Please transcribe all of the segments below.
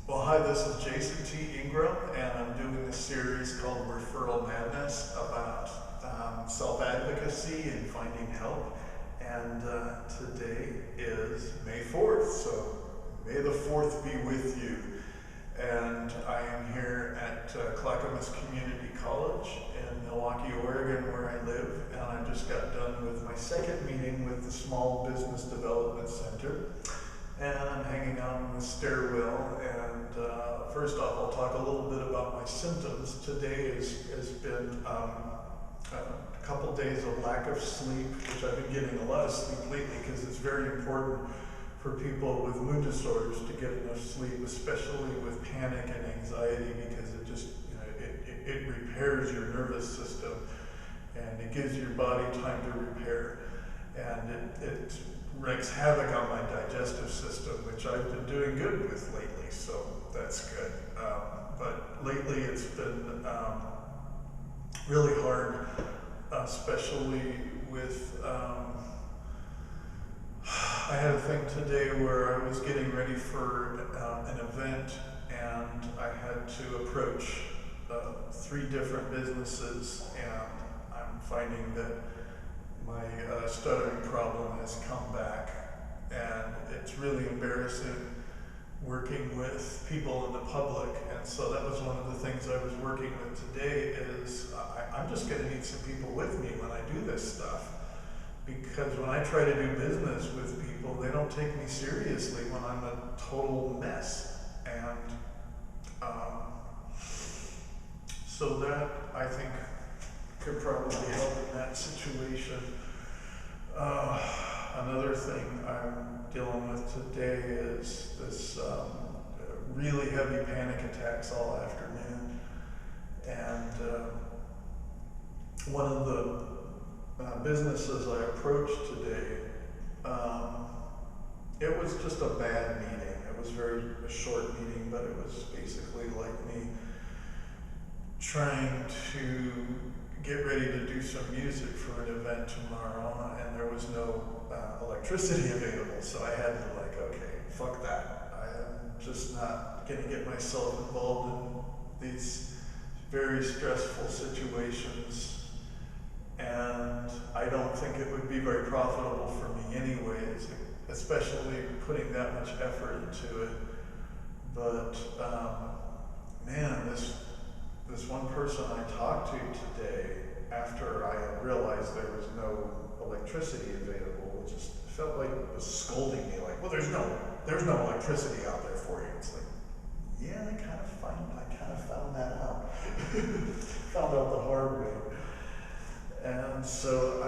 Well, hi, this is Jason T. Ingram, and I'm doing a series called Referral Madness about self-advocacy and finding help. And today is May 4th, so may the 4th be with you. And I am here at Clackamas Community College in Milwaukee, Oregon, where I live. And I just got done with my second meeting with the Small Business Development Center. And I'm hanging out in the stairwell, and first off, I'll talk a little bit about my symptoms. Today has been a couple days of lack of sleep, which I've been getting a lot of sleep lately because it's very important for people with mood disorders to get enough sleep, especially with panic and anxiety, because it just, it repairs your nervous system and it gives your body time to repair. And it wreaks havoc on my digestive system, which I've been doing good with lately, so that's good. But lately it's been really hard, especially with, I had a thing today where I was getting ready for an event, and I had to approach 3 different businesses, and I'm finding that my stuttering problem has come back, and it's really embarrassing working with people in the public. And so that was one of the things I was working with today is I'm just going to need some people with me when I do this stuff, because when I try to do business with people, they don't take me seriously when I'm a total mess. And so that, I think, could probably help in that situation. Another thing I'm dealing with today is this really heavy panic attacks all afternoon. And one of the businesses I approached today, it was just a bad meeting. It was a short meeting, but it was basically like me trying to get ready to do some music for an event tomorrow, and there was no electricity available, so I had to okay, fuck that. I'm just not gonna get myself involved in these very stressful situations, and I don't think it would be very profitable for me anyways, especially putting that much effort into it. But man, this one person I talked to today, after I had realized there was no electricity available, it just felt like it was scolding me, like, well, there's no electricity out there for you. It's like, yeah, I kind of found that out. Found out the hard way. And so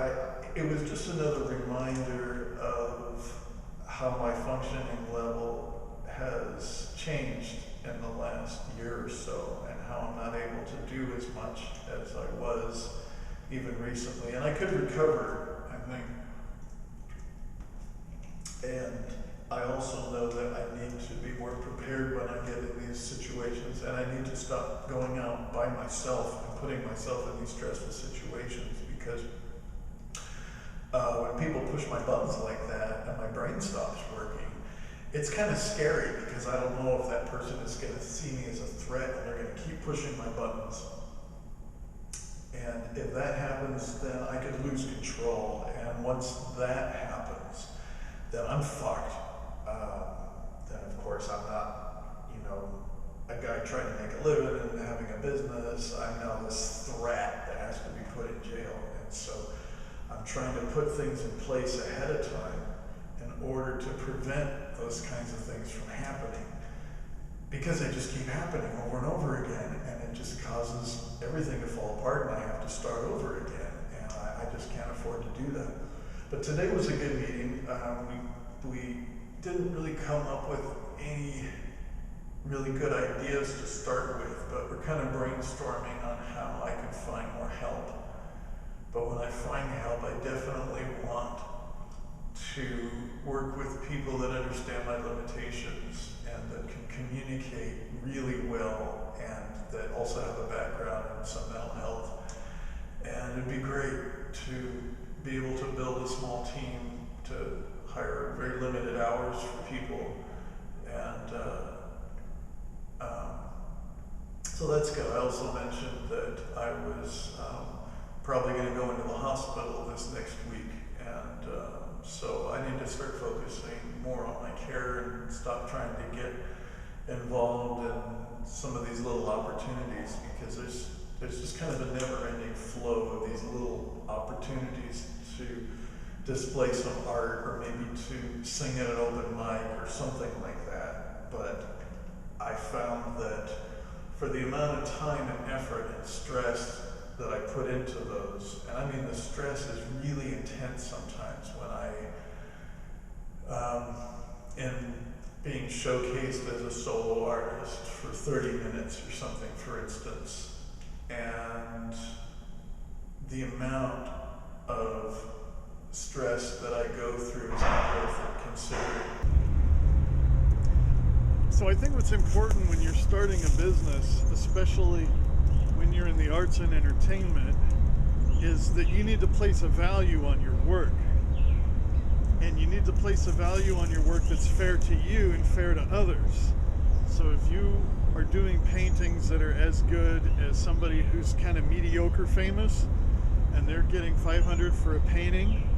it was just another reminder of how my functioning level has changed in the last year or so, and how I'm not able to do as much as I was even recently. And I could recover, I think. And I also know that I need to be more prepared when I get in these situations, and I need to stop going out by myself and putting myself in these stressful situations, because when people push my buttons like that and my brain stops working, it's kind of scary, because I don't know if that person is going to see me as a threat and they're going to keep pushing my buttons. And if that happens, then I could lose control. And once that happens, then I'm fucked. Then of course I'm not, a guy trying to make a living and having a business. I'm now this threat that has to be put in jail. And so I'm trying to put things in place ahead of time in order to prevent those kinds of things from happening, because they just keep happening over and over again, and it just causes everything to fall apart, and I have to start over again, and I just can't afford to do that. But today was a good meeting. We didn't really come up with any really good ideas to start with, but we're kind of brainstorming on how I can find more help. But when I find help, I definitely want to work with people that understand my limitations and that can communicate really well, and that also have a background in some mental health. And it'd be great to be able to build a small team, to hire very limited hours for people, and So that's good. I also mentioned that I was probably going to go into the hospital this next week, and so I need to start focusing more on my care and stop trying to get involved in some of these little opportunities, because there's just kind of a never-ending flow of these little opportunities to display some art, or maybe to sing at an open mic or something like that. But I found that for the amount of time and effort and stress that I put into those, and I mean the stress is really intense sometimes when I am being showcased as a solo artist for 30 minutes or something, for instance, and the amount of stress that I go through is not worth it considering. So I think what's important when you're starting a business, especially when you're in the arts and entertainment, is that you need to place a value on your work. And you need to place a value on your work that's fair to you and fair to others. So if you are doing paintings that are as good as somebody who's kind of mediocre famous, and they're getting $500 for a painting,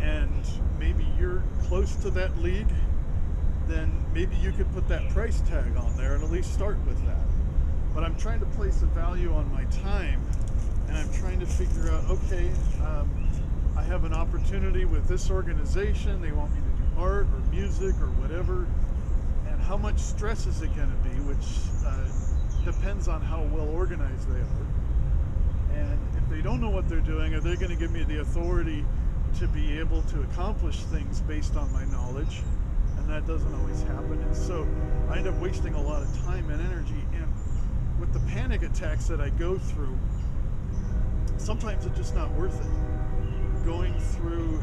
and maybe you're close to that league, then maybe you could put that price tag on there and at least start with that. But I'm trying to place a value on my time, and I'm trying to figure out, okay, I have an opportunity with this organization, they want me to do art or music or whatever, and how much stress is it going to be, which depends on how well organized they are. And if they don't know what they're doing, are they going to give me the authority to be able to accomplish things based on my knowledge? And that doesn't always happen. And so I end up wasting a lot of time and energy. And with the panic attacks that I go through, sometimes it's just not worth it. Going through,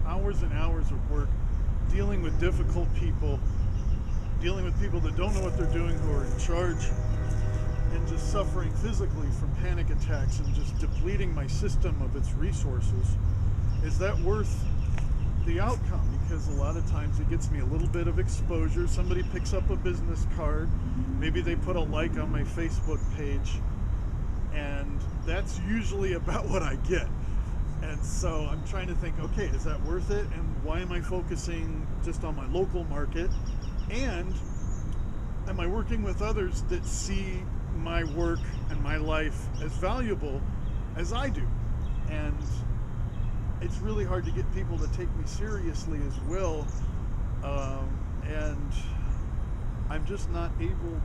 hours and hours of work, dealing with difficult people, dealing with people that don't know what they're doing, who are in charge, and just suffering physically from panic attacks and just depleting my system of its resources. Is that worth the outcome? Because a lot of times it gets me a little bit of exposure. Somebody picks up a business card, maybe they put a like on my Facebook page, and that's usually about what I get. And so I'm trying to think, okay, is that worth it? And why am I focusing just on my local market? And am I working with others that see my work and my life as valuable as I do? And it's really hard to get people to take me seriously as well. And I'm just not able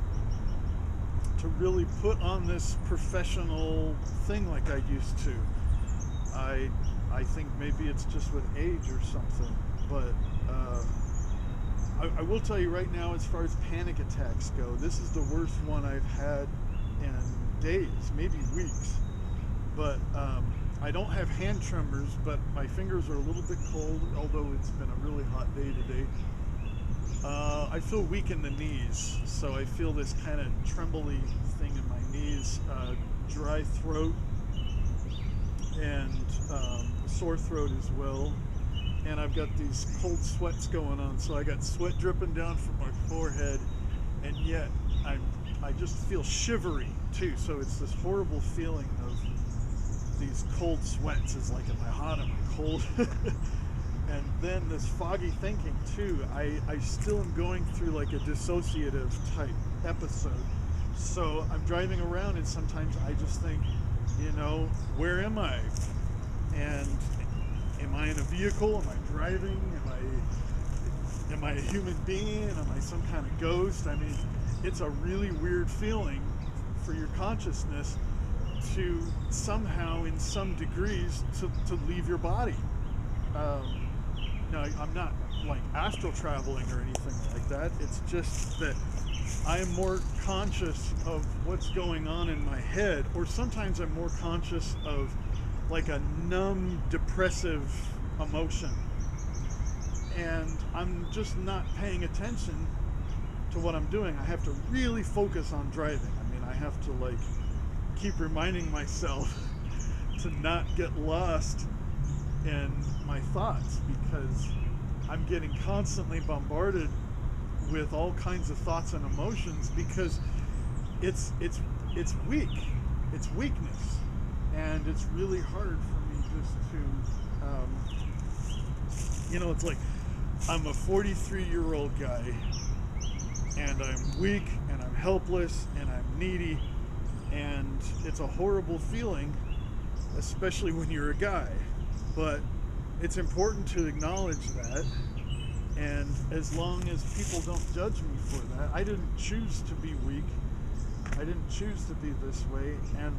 to really put on this professional thing like I used to. I think maybe it's just with age or something, but I will tell you right now, as far as panic attacks go, this is the worst one I've had in days, maybe weeks. But I don't have hand tremors, but my fingers are a little bit cold, although it's been a really hot day today. I feel weak in the knees, so I feel this kind of trembly thing in my knees, dry throat, and sore throat as well. And I've got these cold sweats going on, so I got sweat dripping down from my forehead, and yet I just feel shivery too. So it's this horrible feeling of these cold sweats. It's like, am I hot? Am I cold? And then this foggy thinking too. I still am going through like a dissociative type episode. So I'm driving around, and sometimes I just think, where am I? And am I in a vehicle? Am I driving? Am I a human being? Am I some kind of ghost? I mean, it's a really weird feeling for your consciousness to somehow, in some degrees, to leave your body. Now, I'm not like astral traveling or anything like that. It's just that I am more conscious of what's going on in my head, or sometimes I'm more conscious of like a numb, depressive emotion. And I'm just not paying attention to what I'm doing. I have to really focus on driving. I mean, I have to like keep reminding myself to not get lost in my thoughts, because I'm getting constantly bombarded with all kinds of thoughts and emotions, because it's weak. It's weakness, and it's really hard for me just to, it's like I'm a 43-year-old guy, and I'm weak, and I'm helpless, and I'm needy, and it's a horrible feeling, especially when you're a guy. But it's important to acknowledge that, and as long as people don't judge me for that, I didn't choose to be weak. I didn't choose to be this way, and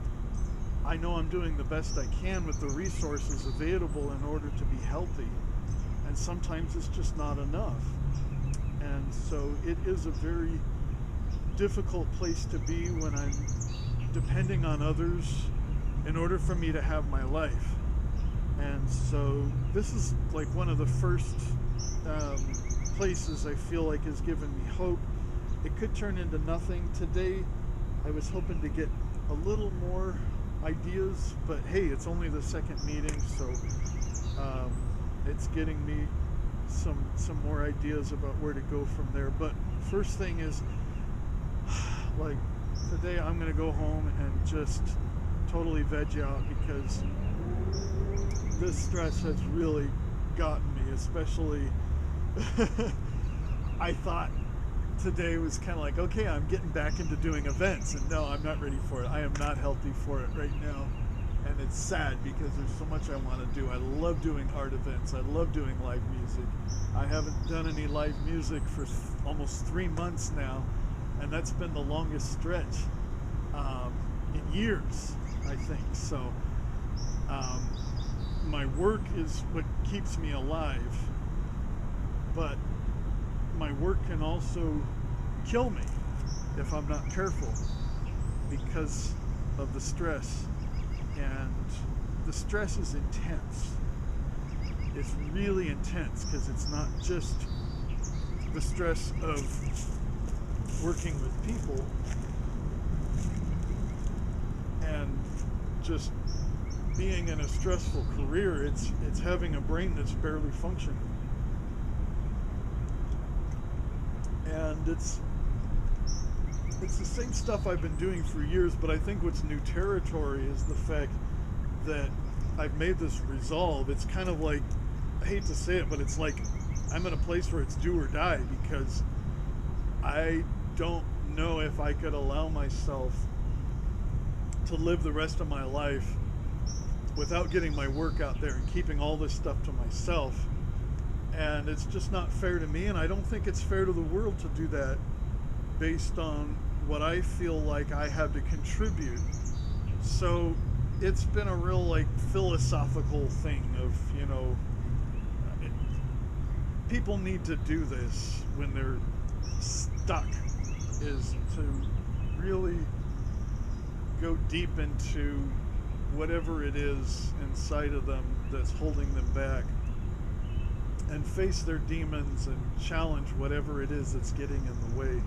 I know I'm doing the best I can with the resources available in order to be healthy, and sometimes it's just not enough. And so it is a very difficult place to be when I'm depending on others in order for me to have my life. And so this is like one of the first places I feel like has given me hope. It could turn into nothing. Today I was hoping to get a little more ideas, but hey, it's only the second meeting, so it's getting me some more ideas about where to go from there. But first thing is, like, today I'm gonna go home and just totally veg out, because this stress has really gotten me, especially I thought today was kind of like, okay, I'm getting back into doing events, and no, I'm not ready for it. I am not healthy for it right now, and it's sad because there's so much I want to do. I love doing art events. I love doing live music. I haven't done any live music for almost 3 months now, and that's been the longest stretch in years, I think. So my work is what keeps me alive, but my work can also kill me if I'm not careful because of the stress. And the stress is intense. It's really intense, because it's not just the stress of working with people and just being in a stressful career. It's having a brain that's barely functioning. And it's the same stuff I've been doing for years, but I think what's new territory is the fact that I've made this resolve. It's kind of like, I hate to say it, but it's like I'm in a place where it's do or die, because I don't know if I could allow myself to live the rest of my life without getting my work out there and keeping all this stuff to myself. And it's just not fair to me, and I don't think it's fair to the world to do that based on what I feel like I have to contribute. So it's been a real, like, philosophical thing of, people need to do this when they're stuck, is to really go deep into whatever it is inside of them that's holding them back, and face their demons and challenge whatever it is that's getting in the way.